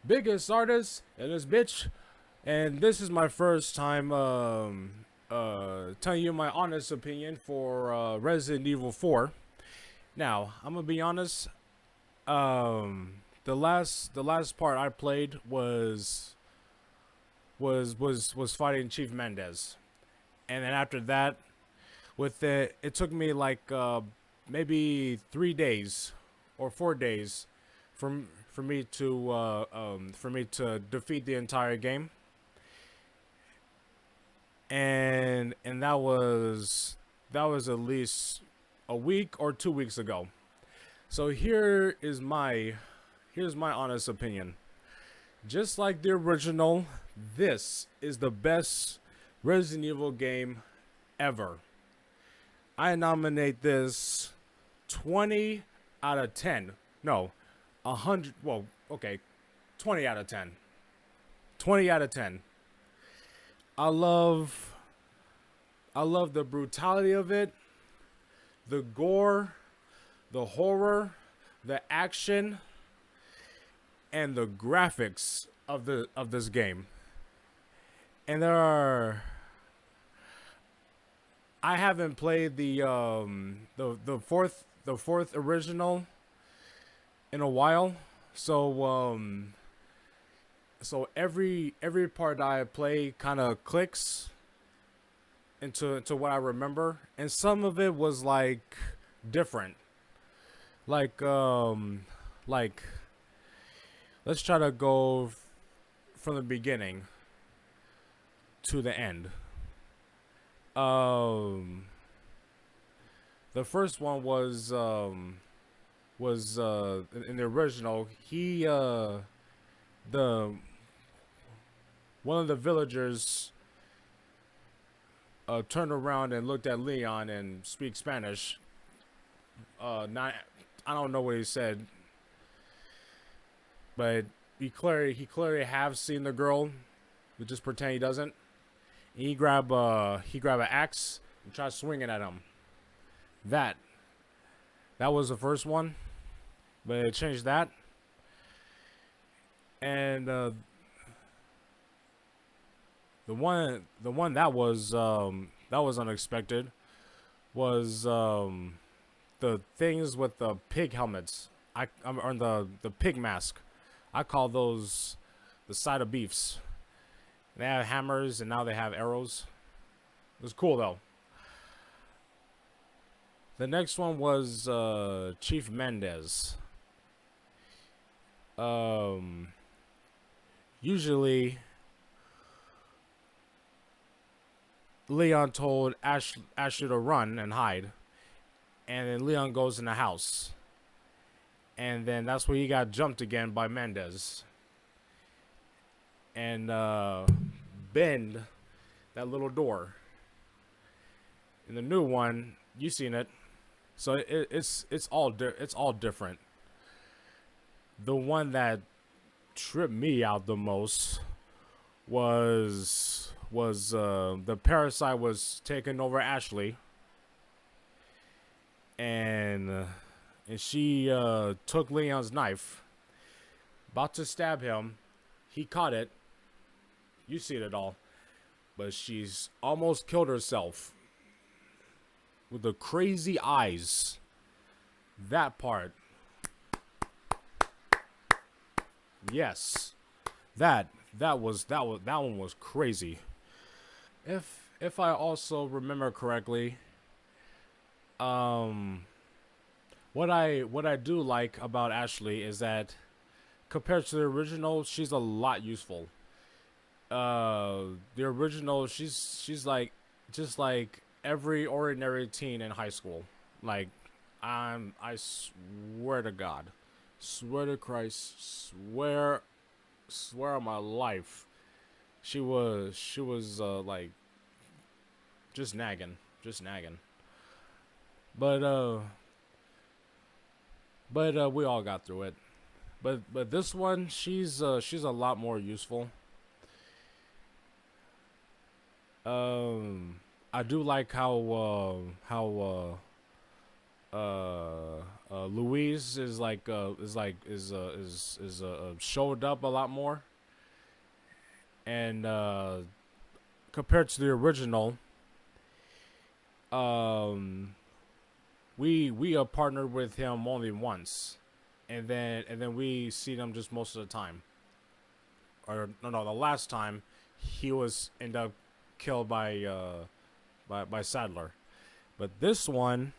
biggest artist in this bitch, and this is my first time telling you my honest opinion for Resident Evil 4. Now, I'm gonna be honest. The last part I played was fighting Chief Mendez, and then after that, with it took me like maybe 3 days or 4 days for me to defeat the entire game, and that was at least a week or 2 weeks ago. So here's my honest opinion. Just like the original, this is the best Resident Evil game ever. I nominate this 20 out of 10. No, 100. Well, okay, 20 out of 10. 20 out of 10. I love I love the brutality of it, the gore, the horror, the action, and the graphics of this game. And there are I haven't played the fourth original in a while. So every part I play kind of clicks into what I remember, and some of it was like different. Like like let's try to go from the beginning to the end. Um the first one was in the original. He the one of the villagers turned around and looked at Leon and speak Spanish. Not I don't know what he said, but he clearly have seen the girl, but just pretend he doesn't. And he grab an axe and try swinging at him. That that was the first one, but it changed that, and the one that was unexpected was the things with the pig helmets. Or the pig mask. I call those the side of beefs. They have hammers and now they have arrows. It was cool though. The next one was Chief Mendez. Um, Usually Leon told Ashley to run and hide, and then Leon goes in the house, and then that's where he got jumped again by Mendez, and bend that little door. In the new one, you seen it, so it's all different. The one that tripped me out the most was the parasite was taking over Ashley, and she took Leon's knife, about to stab him. He caught it. You see it all, but she's almost killed herself with the crazy eyes. That part, yes, that one was crazy. If I also remember correctly, um, what I do like about Ashley is that compared to the original, she's a lot useful. The original, she's like just like every ordinary teen in high school. Like I swear to God, swear to Christ, swear on my life, she was like just nagging. But we all got through it. But this one, she's a lot more useful. I do like how Louise is showed up a lot more, and compared to the original, um, we are partnered with him only once, and then we see them just most of the time. Or no, the last time he was end up killed by Sadler, but this one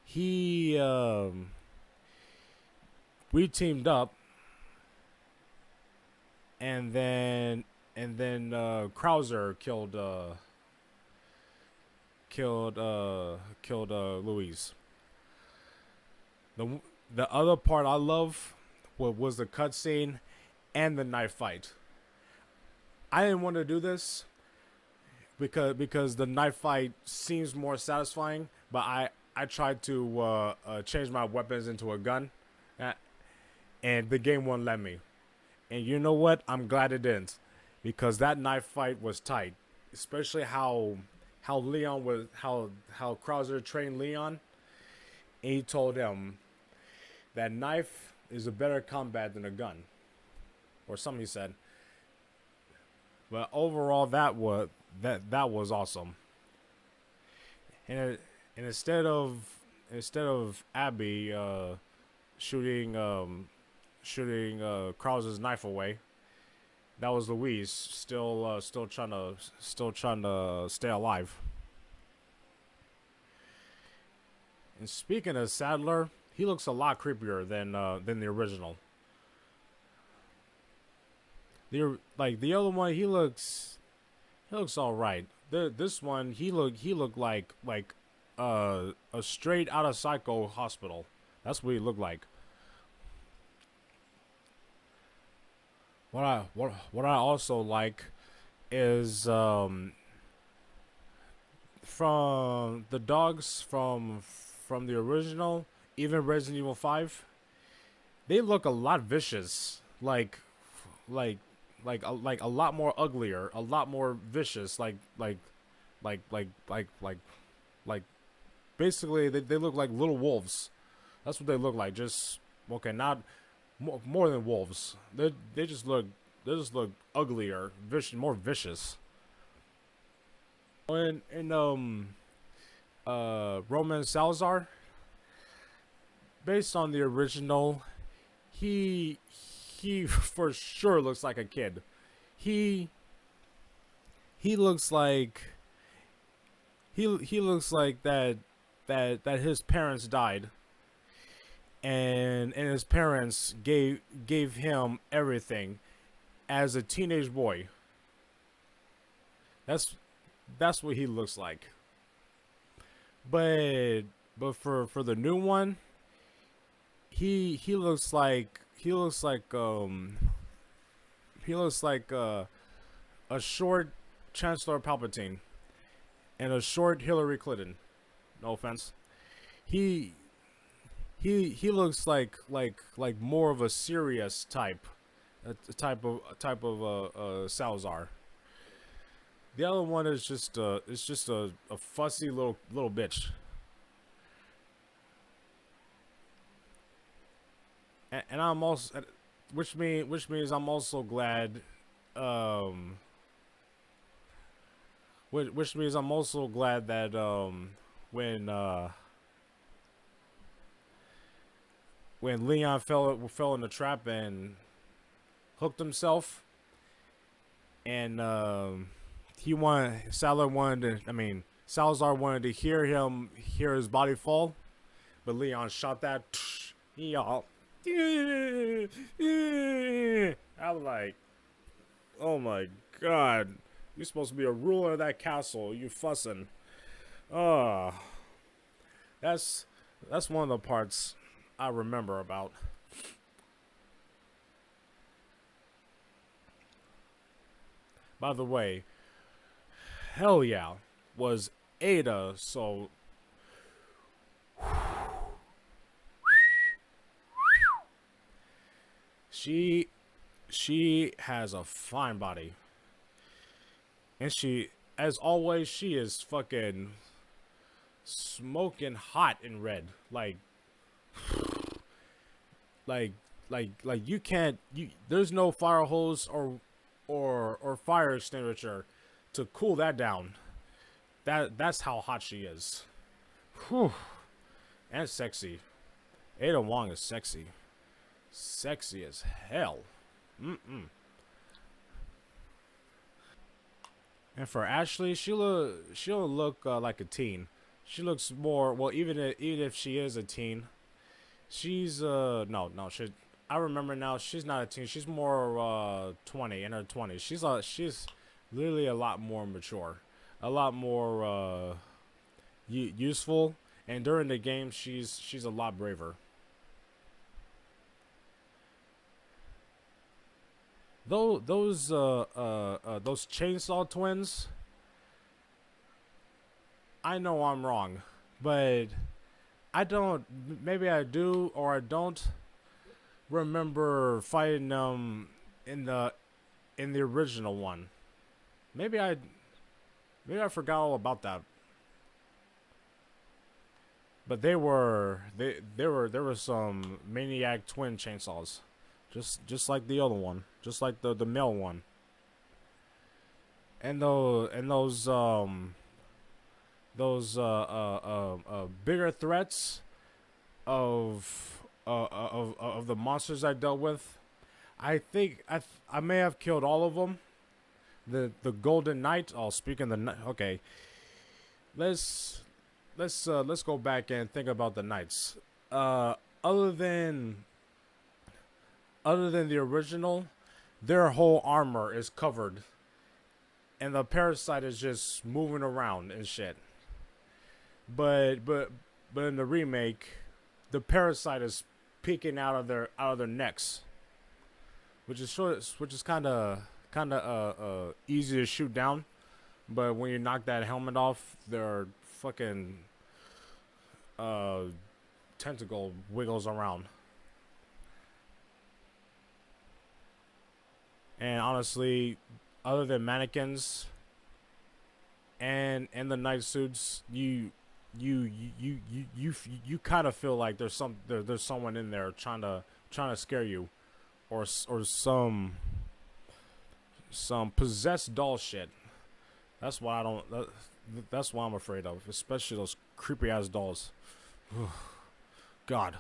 he we teamed up, and then Krauser killed Louise. The the other part I love was the cutscene and the knife fight. I didn't want to do this because the knife fight seems more satisfying, but I tried to change my weapons into a gun, uh, and the game won't let me. And you know what? I'm glad it didn't, because that knife fight was tight, especially how Leon was how Krauser trained Leon, and he told him that knife is a better combat than a gun, or something he said. But overall, that was awesome. And instead of Abby shooting Krauser's knife away, that was Louise still trying to stay alive. And speaking of Sadler, he looks a lot creepier than the original. The other one, he looks all right. This one, he looked like a straight out of Psycho hospital. That's what he looked like. What I also like is from the dogs from the original, even Resident Evil 5, they look a lot vicious. Like like a lot more uglier, a lot more vicious. Like basically they look like little wolves. That's what they look like. Just okay, not more than wolves. They just look uglier, more vicious. And Roman Salazar, based on the original, he for sure looks like a kid. He he looks like he looks like that his parents died, and his parents gave him everything as a teenage boy. That's that's what he looks like. But for the new one, he looks like a short Chancellor Palpatine and a short Hillary Clinton. No offense. He he looks like more of a serious type, a type of Salazar. The other one is just a fussy little bitch. And I'm also, which means I'm also glad, um which means I'm also glad that when when Leon fell in the trap and hooked himself, and Salazar wanted to hear his body fall, but Leon shot that. He all. I was like, oh my god, you're supposed to be a ruler of that castle. You fussing. Uh that's that's one of the parts I remember about. By the way, hell yeah, was Ada so she she has a fine body, and as always, she is fucking smoking hot in red. Like like like you can't you there's no fire hose or fire extinguisher to cool that down. That's how hot she is. Whew. And sexy. Ada Wong is sexy. Sexy as hell. Mm-mm. And for Ashley, she'll look like a teen. She looks more well, even if she is a teen, she's no she. I remember now. She's not a teen. She's more 20 in her 20s. She's literally a lot more mature, a lot more useful. And during the game, she's a lot braver. Though those chainsaw twins, I know I'm wrong, but I don't. Maybe I do or I don't remember fighting them in the original one. Maybe I maybe I forgot all about that. But there were some maniac twin chainsaws, just like the other one, just like the male one, and those bigger threats of the monsters I dealt with. I think I may have killed all of them. The Golden Knight. Oh, speaking of the Knight, okay. Let's let's go back and think about the Knights. Uh, other than the original, their whole armor is covered, and the parasite is just moving around and shit. But but but in the remake, the parasite is peeking out of their necks, which is kind of easy to shoot down. But when you knock that helmet off, their fucking uh tentacle wiggles around. And honestly, other than mannequins and the night suits, you kind of feel like there's someone in there trying to scare you, or some possessed doll shit. That's why I don't. That's what I'm afraid of, especially those creepy ass dolls. God,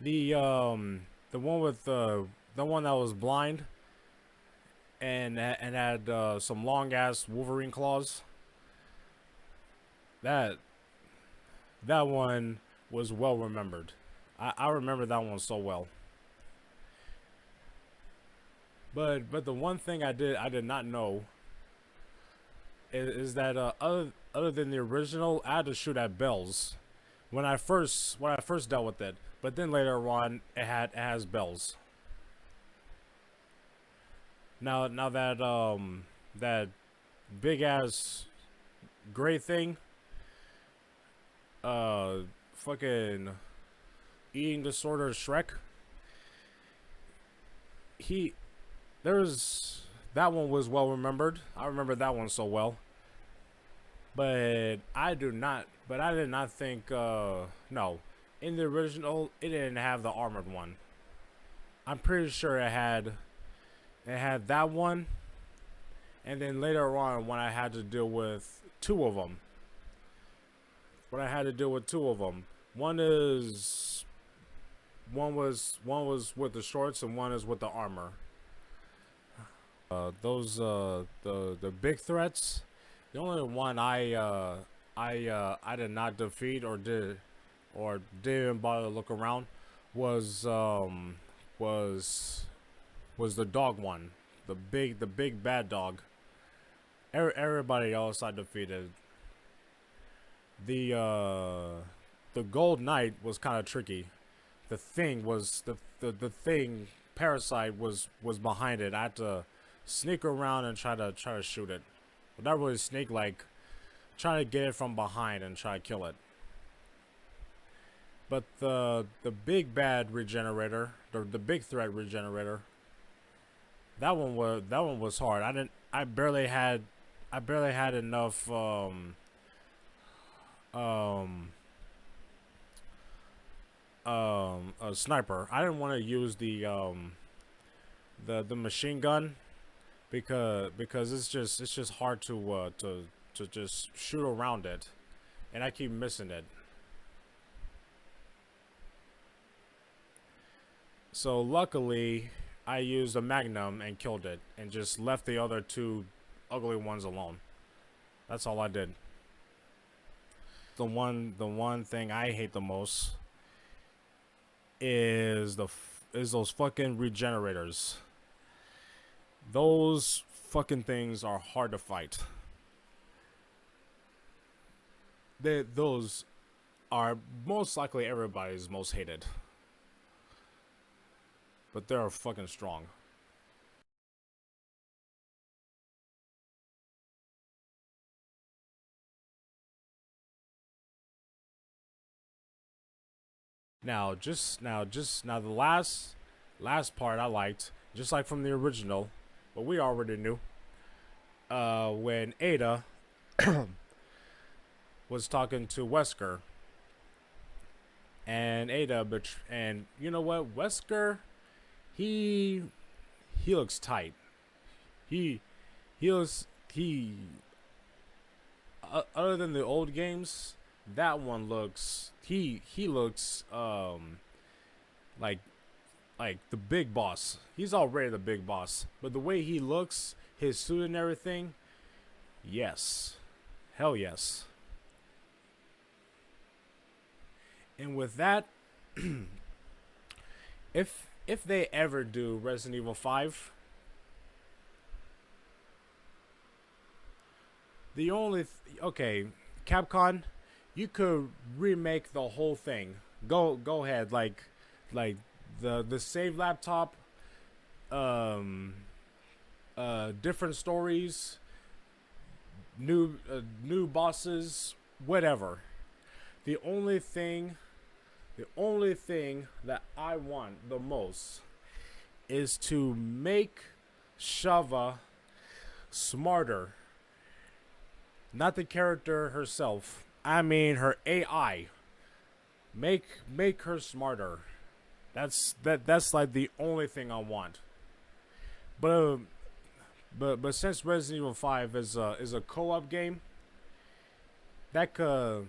the one with the one that was blind and had some long ass Wolverine claws. That that one was well remembered. I remember that one so well. But the one thing I did not know is that other than the original, I had to shoot at bells when I first dealt with it. But then later on, it has bells. Now that that big ass gray thing, uh, fucking eating disorder Shrek. He there's that one was well remembered. I remember that one so well. But I do not. But I did not think. No, in the original, it didn't have the armored one. I'm pretty sure it had that one, and then later on when I had to deal with two of them. When I had to deal with two of them, one is one was with the shorts and one is with the armor. Those the big threats. The only one I did not defeat or didn't bother to look around was was the dog one, the big bad dog. Everybody else I defeated. The Gold Knight was kind of tricky. The thing was the thing parasite was behind it. I had to sneak around and try to shoot it. But not really sneak, like try to get it from behind and try to kill it. But the big bad regenerator, the big threat regenerator, that one was hard. I barely had enough um a sniper. I didn't want to use the machine gun because it's just hard to just shoot around it, and I keep missing it. So luckily, I used a magnum and killed it, and just left the other two ugly ones alone. That's all I did. The one thing I hate the most is is those fucking regenerators. Those fucking things are hard to fight. Those are most likely everybody's most hated, but they're fucking strong. Now the last part I liked, just like from the original, but we already knew. When Ada was talking to Wesker, and and you know what, Wesker, he he looks tight. He he other than the old games, that one looks he looks like the big boss. He's already the big boss, but the way he looks, his suit and everything, yes, hell yes. And with that, if they ever do Resident Evil 5, the only okay, Capcom, you could remake the whole thing. Go ahead, like the save laptop, um, different stories, new bosses, whatever. The only thing, the only thing that I want the most is to make Shava smarter. Not the character herself. I mean her AI. Make her smarter. That's like the only thing I want. But but since Resident Evil 5 is a co-op game, that could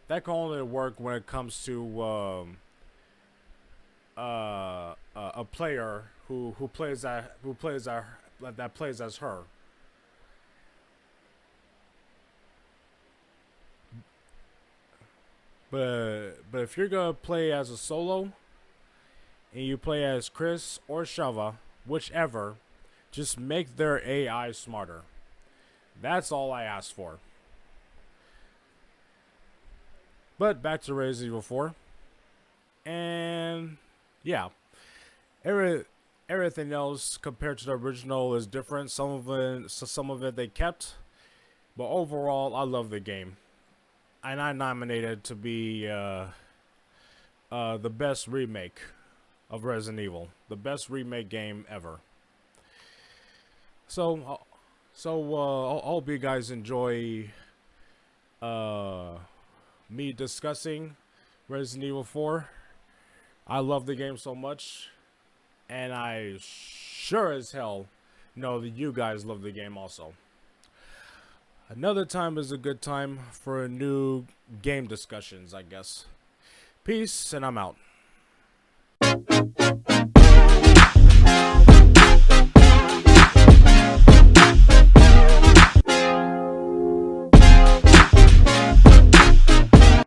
that can only work when it comes to a player who plays that plays as her. But if you're gonna play as a solo and you play as Chris or Shava, whichever, just make their AI smarter. That's all I ask for. But back to Resident Evil 4, and yeah, every everything else compared to the original is different. Some of it they kept, but overall, I love the game, and I nominated to be the best remake of Resident Evil, the best remake game ever. So, I hope you guys enjoy uh, me discussing Resident Evil 4. I love the game so much, and I sure as hell know that you guys love the game also. Another time is a good time for a new game discussions, I guess. Peace, and I'm out.